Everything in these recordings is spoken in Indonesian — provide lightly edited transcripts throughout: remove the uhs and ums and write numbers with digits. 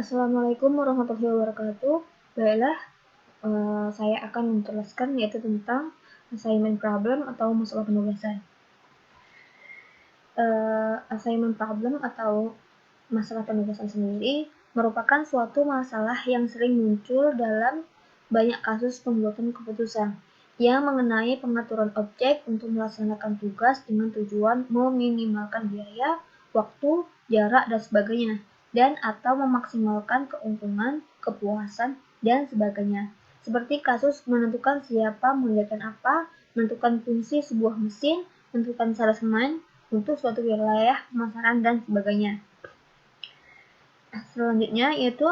Assalamualaikum warahmatullahi wabarakatuh. Baiklah, saya akan menjelaskan yaitu tentang assignment problem atau masalah penugasan. Assignment problem atau masalah penugasan sendiri merupakan suatu masalah yang sering muncul dalam banyak kasus pembuatan keputusan yang mengenai pengaturan objek untuk melaksanakan tugas dengan tujuan meminimalkan biaya, waktu, jarak, dan sebagainya, dan atau memaksimalkan keuntungan, kepuasan, dan sebagainya. Seperti kasus menentukan siapa mengerjakan apa, menentukan fungsi sebuah mesin, menentukan salesemen untuk suatu wilayah pemasaran, dan sebagainya. Selanjutnya yaitu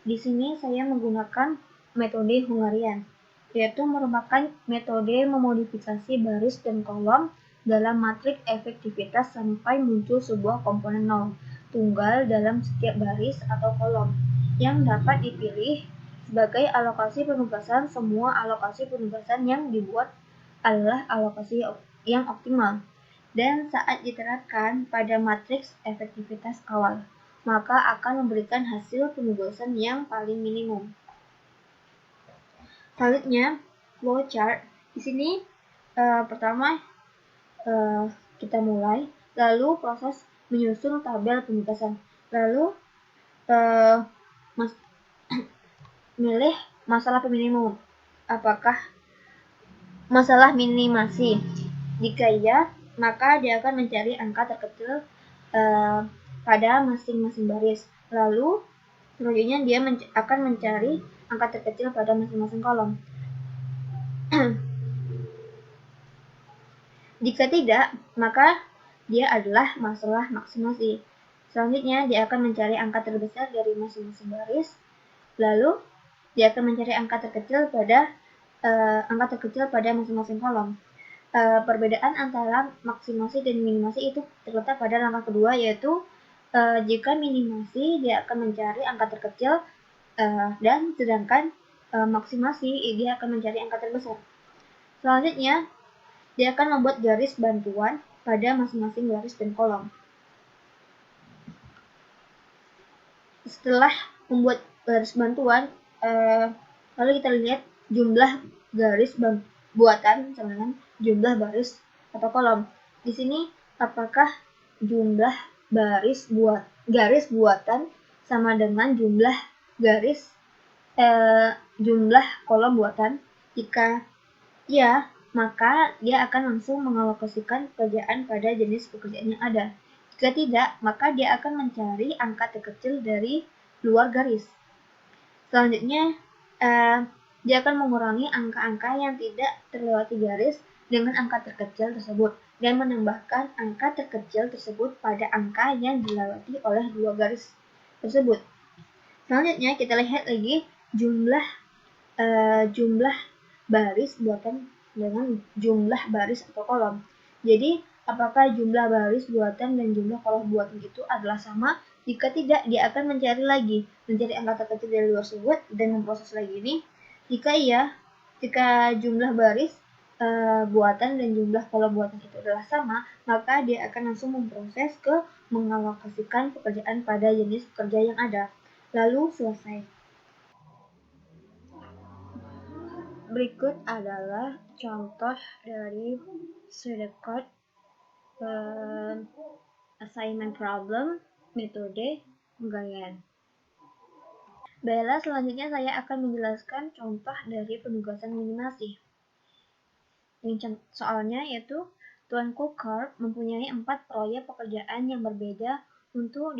di sini saya menggunakan metode Hungarian, yaitu merupakan metode memodifikasi baris dan kolom dalam matriks efektivitas sampai muncul sebuah komponen nol tunggal dalam setiap baris atau kolom yang dapat dipilih sebagai alokasi penugasan. Semua alokasi penugasan yang dibuat adalah alokasi yang optimal dan saat diterapkan pada matriks efektivitas awal, maka akan memberikan hasil penugasan yang paling minimum. Selanjutnya, flowchart. Di sini pertama kita mulai, lalu proses menyusun tabel penugasan, lalu milih masalah minimum. Apakah masalah minimasi? Jika iya, maka dia akan mencari angka terkecil pada masing-masing baris. Lalu selanjutnya dia akan mencari angka terkecil pada masing-masing kolom. Jika tidak, maka dia adalah masalah maksimasi. Selanjutnya dia akan mencari angka terbesar dari masing-masing baris. Lalu dia akan mencari angka terkecil pada masing-masing kolom. Perbedaan antara maksimasi dan minimasi itu terletak pada langkah kedua, yaitu jika minimasi dia akan mencari angka terkecil dan sedangkan maksimasi dia akan mencari angka terbesar. Selanjutnya dia akan membuat garis bantuan pada masing-masing baris dan kolom. Setelah membuat garis bantuan, lalu kita lihat jumlah garis buatan sama dengan jumlah baris atau kolom. Di sini apakah jumlah garis buatan sama dengan jumlah kolom buatan? Jika ya, maka dia akan langsung mengalokasikan pekerjaan pada jenis pekerjaan yang ada. Jika tidak, maka dia akan mencari angka terkecil dari luar garis. Selanjutnya, dia akan mengurangi angka-angka yang tidak terlewati garis dengan angka terkecil tersebut dan menambahkan angka terkecil tersebut pada angka yang dilewati oleh dua garis tersebut. Selanjutnya kita lihat lagi jumlah baris buatan dengan jumlah baris atau kolom. Jadi apakah jumlah baris buatan dan jumlah kolom buatan itu adalah sama? Jika tidak, dia akan mencari angka terkecil dari luar tersebut dan memproses lagi ini. Jika iya, jika jumlah baris buatan dan jumlah kolom buatan itu adalah sama, maka dia akan langsung memproses ke mengalokasikan pekerjaan pada jenis pekerja yang ada. Lalu selesai. Berikut adalah contoh dari pseudocode assignment problem metode Hungarian. Baiklah, selanjutnya saya akan menjelaskan contoh dari penugasan minimasi. Soalnya yaitu Tuanku Corp mempunyai 4 proyek pekerjaan yang berbeda untuk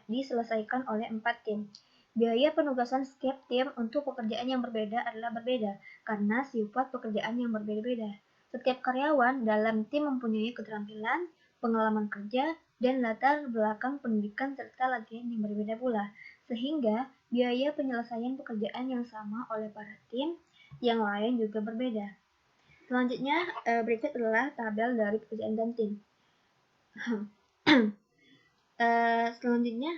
diselesaikan oleh 4 tim. Biaya penugasan setiap tim untuk pekerjaan yang berbeda adalah berbeda karena sifat pekerjaan yang berbeda-beda. Setiap karyawan dalam tim mempunyai keterampilan, pengalaman kerja, dan latar belakang pendidikan serta latihan yang berbeda pula, sehingga biaya penyelesaian pekerjaan yang sama oleh para tim yang lain juga berbeda. Selanjutnya, berikut adalah tabel dari pekerjaan dan tim. Selanjutnya,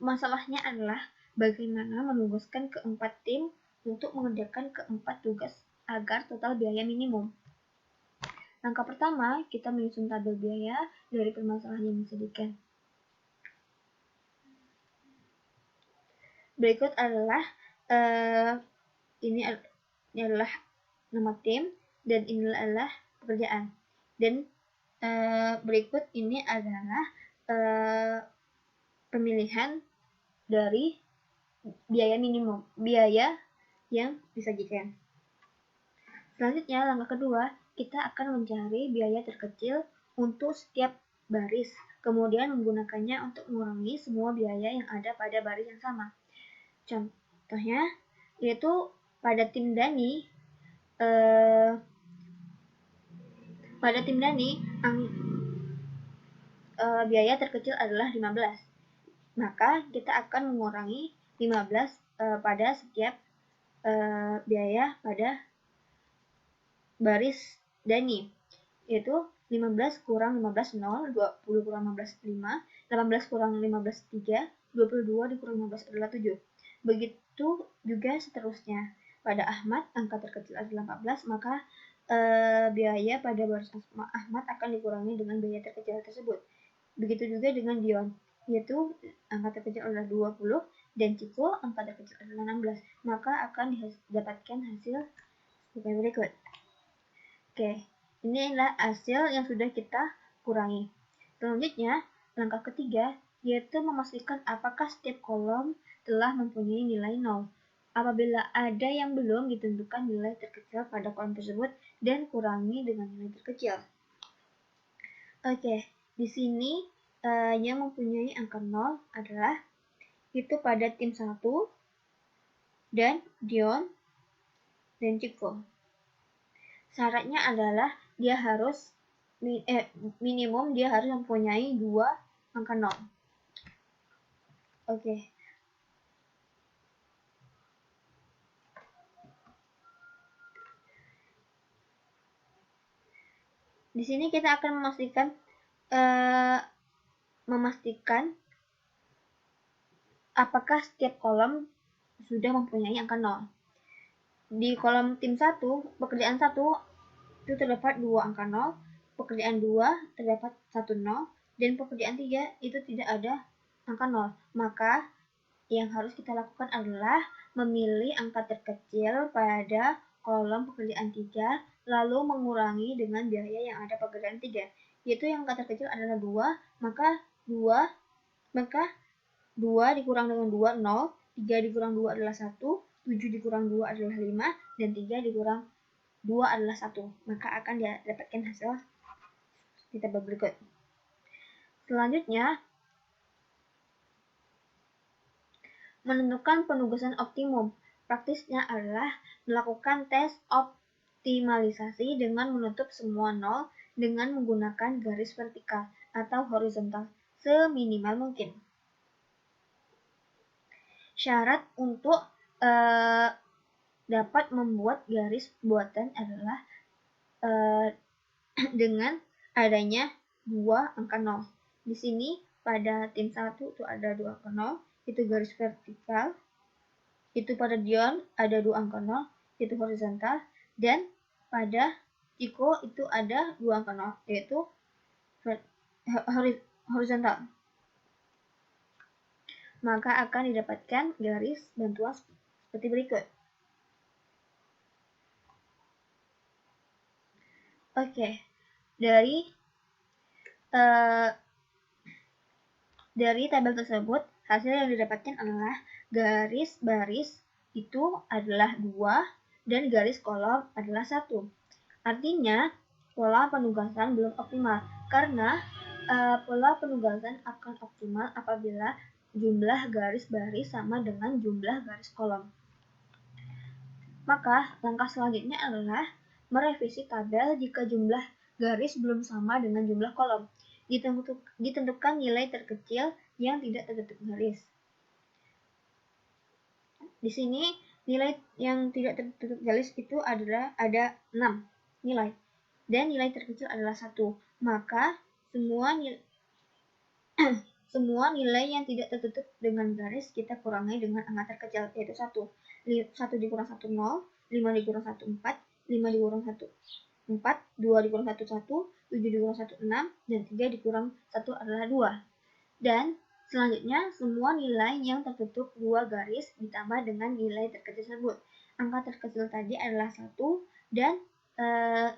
masalahnya adalah bagaimana menugaskan keempat tim untuk mengerjakan keempat tugas agar total biaya minimum. Langkah pertama, kita menyusun tabel biaya dari permasalahan yang disajikan. Berikut adalah ini adalah nama tim, dan ini adalah pekerjaan. Dan berikut ini adalah pemilihan dari biaya minimum, biaya yang disajikan. Selanjutnya, langkah kedua, kita akan mencari biaya terkecil untuk setiap baris, kemudian menggunakannya untuk mengurangi semua biaya yang ada pada baris yang sama. Contohnya, yaitu pada tim Dani, biaya terkecil adalah 15. Maka kita akan mengurangi 15 pada setiap biaya pada baris Dani, yaitu 15 kurang 15 0, 20 kurang 15 5, 18 kurang 15 3, 22 dikurang 15 adalah 7. Begitu juga seterusnya. Pada Ahmad, angka terkecil adalah 14, maka biaya pada baris Ahmad akan dikurangi dengan biaya terkecil tersebut. Begitu juga dengan Dion, yaitu angka terkecil adalah 20, dan Ciko angka terkecil adalah 16, maka akan didapatkan hasil sebagai berikut. Oke, ini adalah hasil yang sudah kita kurangi. Selanjutnya, langkah ketiga, yaitu memastikan apakah setiap kolom telah mempunyai nilai 0. Apabila ada yang belum, ditentukan nilai terkecil pada kolom tersebut dan kurangi dengan nilai terkecil. Oke, di sini yang mempunyai angka 0 adalah itu pada tim 1 dan Dion dan Ciko. Syaratnya adalah dia harus minimum dia harus mempunyai 2 angka 0. Oke. Di sini kita akan memastikan apakah setiap kolom sudah mempunyai angka 0. Di kolom tim 1, pekerjaan 1 itu terdapat 2 angka 0, pekerjaan 2 terdapat 1 0, dan pekerjaan 3 itu tidak ada angka 0. Maka yang harus kita lakukan adalah memilih angka terkecil pada kolom pekerjaan 3, lalu mengurangi dengan biaya yang ada pekerjaan 3, yaitu yang angka terkecil adalah 2, maka 2 dikurang dengan 2, 0, 3 dikurang 2 adalah 1, 7 dikurang 2 adalah 5, dan 3 dikurang 2 adalah 1. Maka akan didapatkan hasil di tabel berikut. Selanjutnya, menentukan penugasan optimum. Praktisnya adalah melakukan tes optimalisasi dengan menutup semua nol dengan menggunakan garis vertikal atau horizontal seminimal mungkin. Syarat untuk dapat membuat garis buatan adalah dengan adanya 2 angka 0. Di sini pada tim 1 itu ada 2 angka 0, itu garis vertikal. Itu pada Dion ada 2 angka 0, itu horizontal. Dan pada Ciko itu ada 2 angka 0, yaitu horizontal. Maka akan didapatkan garis bantuan seperti berikut. Oke, dari tabel tersebut, hasil yang didapatkan adalah garis baris itu adalah 2 dan garis kolom adalah 1. Artinya, pola penugasan belum optimal karena pola penugasan akan optimal apabila jumlah garis baris sama dengan jumlah garis kolom. Maka, langkah selanjutnya adalah merevisi tabel jika jumlah garis belum sama dengan jumlah kolom. Ditentukan nilai terkecil yang tidak tertutup garis. Di sini nilai yang tidak tertutup garis itu adalah ada 6 nilai. Dan nilai terkecil adalah 1. Maka semua nilai yang tidak tertutup dengan garis kita kurangi dengan angka terkecil, yaitu 1. 1 dikurang 1, 0. 5 dikurang 1, 4. 5 dikurang 1, 4. 2 dikurang 1, 1. 7 dikurang 1, 6. Dan 3 dikurang 1 adalah 2. Dan Selanjutnya, semua nilai yang tertutup dua garis ditambah dengan nilai terkecil tersebut. Angka terkecil tadi adalah 1 dan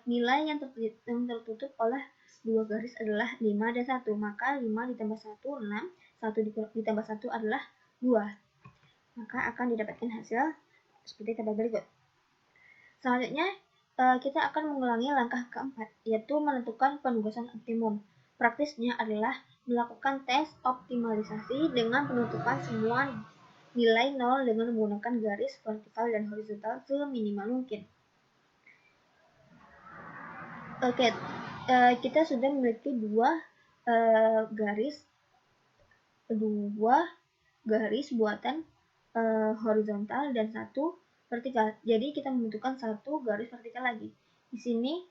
nilai yang tertutup oleh dua garis adalah 5 dan 1. Maka 5 ditambah 1, 6. 1 ditambah 1 adalah 2. Maka akan didapatkan hasil seperti tabel berikut. Selanjutnya, kita akan mengulangi langkah keempat, yaitu menentukan penugasan optimum. Praktisnya adalah melakukan tes optimalisasi dengan penutupan semua nilai 0 dengan menggunakan garis vertikal dan horizontal seminimal mungkin. Oke, kita sudah memiliki dua garis buatan horizontal dan satu vertikal. Jadi kita membutuhkan satu garis vertikal lagi. Di sini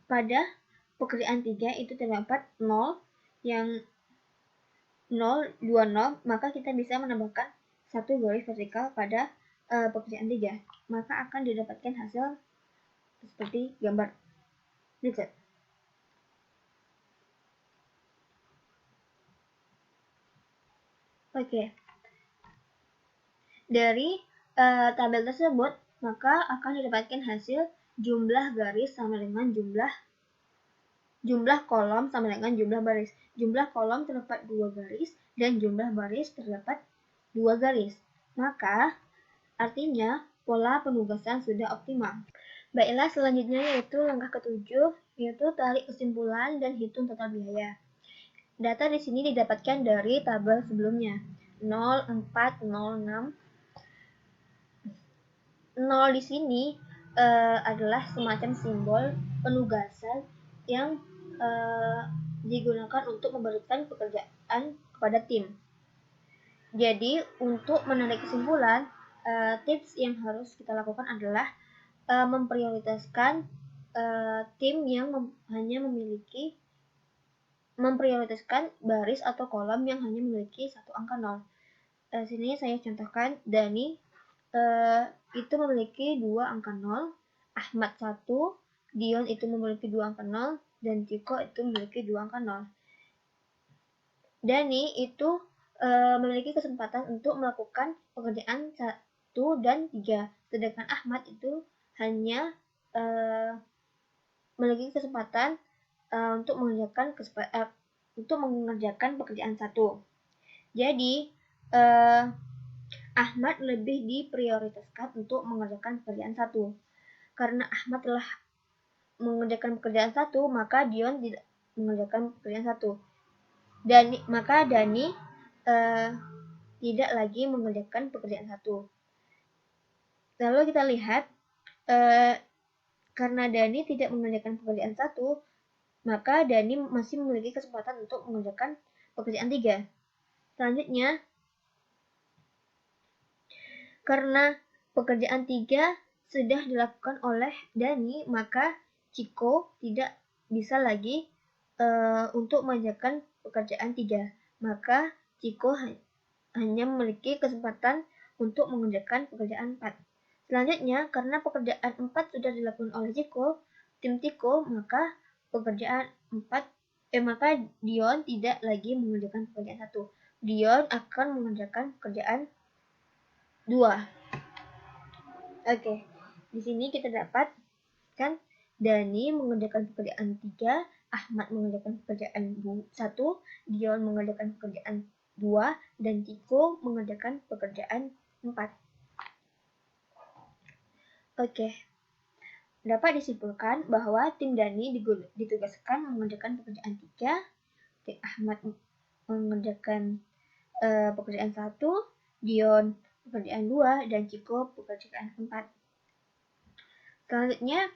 pada pekerjaan 3 itu terdapat 0 yang 0, 2, 0, maka kita bisa menambahkan satu garis vertikal pada pekerjaan 3. Maka akan didapatkan hasil seperti gambar berikut. Oke. Dari tabel tersebut, maka akan didapatkan hasil jumlah garis sama dengan jumlah kolom sama dengan jumlah baris. Jumlah kolom terdapat 2 garis dan jumlah baris terdapat 2 garis. Maka artinya pola penugasan sudah optimal. Baiklah, selanjutnya yaitu langkah ketujuh, yaitu tarik kesimpulan dan hitung total biaya. Data di sini didapatkan dari tabel sebelumnya. 0, 4, 0, 6. 0 di sini adalah semacam simbol penugasan yang digunakan untuk memberikan pekerjaan kepada tim. Jadi, untuk menarik kesimpulan, tips yang harus kita lakukan adalah memprioritaskan tim yang hanya memprioritaskan baris atau kolom yang hanya memiliki satu angka 0. Sini saya contohkan, Dani itu memiliki 2 angka 0, Ahmad 1, Dion itu memiliki 2 angka 0, dan Ciko itu memiliki 2 angka 0. Dani itu memiliki kesempatan untuk melakukan pekerjaan 1 dan 3, sedangkan Ahmad itu hanya memiliki kesempatan untuk mengerjakan pekerjaan 1. Jadi, Ahmad lebih diprioritaskan untuk mengerjakan pekerjaan 1. Karena Ahmad telah mengerjakan pekerjaan 1, maka Dion tidak mengerjakan pekerjaan 1. Maka Dani tidak lagi mengerjakan pekerjaan 1. Lalu kita lihat, karena Dani tidak mengerjakan pekerjaan 1, maka Dani masih memiliki kesempatan untuk mengerjakan pekerjaan 3. Selanjutnya, karena pekerjaan 3 sudah dilakukan oleh Dani, maka Ciko tidak bisa lagi untuk mengerjakan pekerjaan 3. Maka Ciko hanya memiliki kesempatan untuk mengerjakan pekerjaan 4. Selanjutnya, karena pekerjaan 4 sudah dilakukan oleh tim Ciko, maka maka Dion tidak lagi mengerjakan pekerjaan 1. Dion akan mengerjakan pekerjaan 2. Oke, di sini kita dapat kan Dani mengerjakan pekerjaan 3, Ahmad mengerjakan pekerjaan 1, Dion mengerjakan pekerjaan 2, dan Ciko mengerjakan pekerjaan 4. Oke, dapat disimpulkan bahwa tim Dani ditugaskan mengerjakan pekerjaan 3, tim Ahmad mengerjakan pekerjaan 1, Dion pekerjaan 2, dan Ciko pekerjaan 4. Selanjutnya,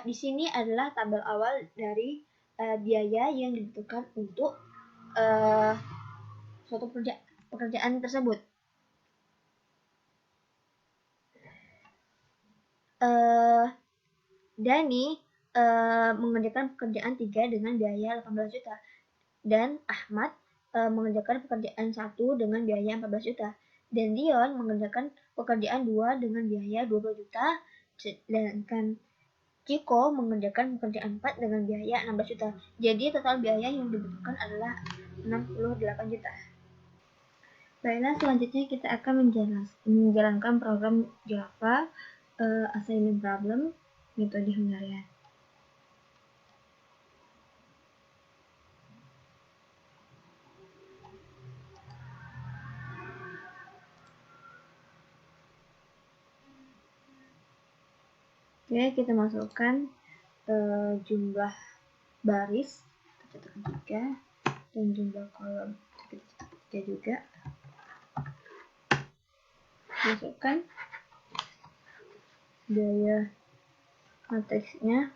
di sini adalah tabel awal dari biaya yang dibutuhkan untuk suatu pekerjaan tersebut. Dani mengerjakan pekerjaan 3 dengan biaya 18 juta dan Ahmad mengerjakan pekerjaan 1 dengan biaya 14 juta dan Dion mengerjakan pekerjaan 2 dengan biaya 20 juta, sedangkan Ciko mengerjakan pekerjaan 4 dengan biaya 16 juta. Jadi total biaya yang dibutuhkan adalah 68 juta. Baiklah, selanjutnya kita akan menjalankan program Java assignment problem metode Hungarian. Oke, kita masukkan jumlah baris, kita cetak 3, dan jumlah kolom kita cetak 3 juga. Masukkan biaya matriksnya.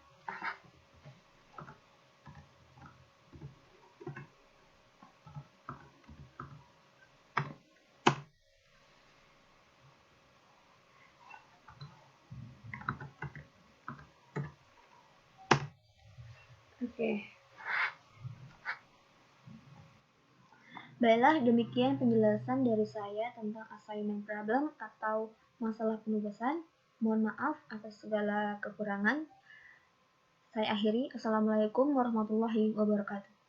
Oke. Baiklah, demikian penjelasan dari saya tentang assignment problem atau masalah penugasan. Mohon maaf atas segala kekurangan. Saya akhiri. Assalamualaikum warahmatullahi wabarakatuh.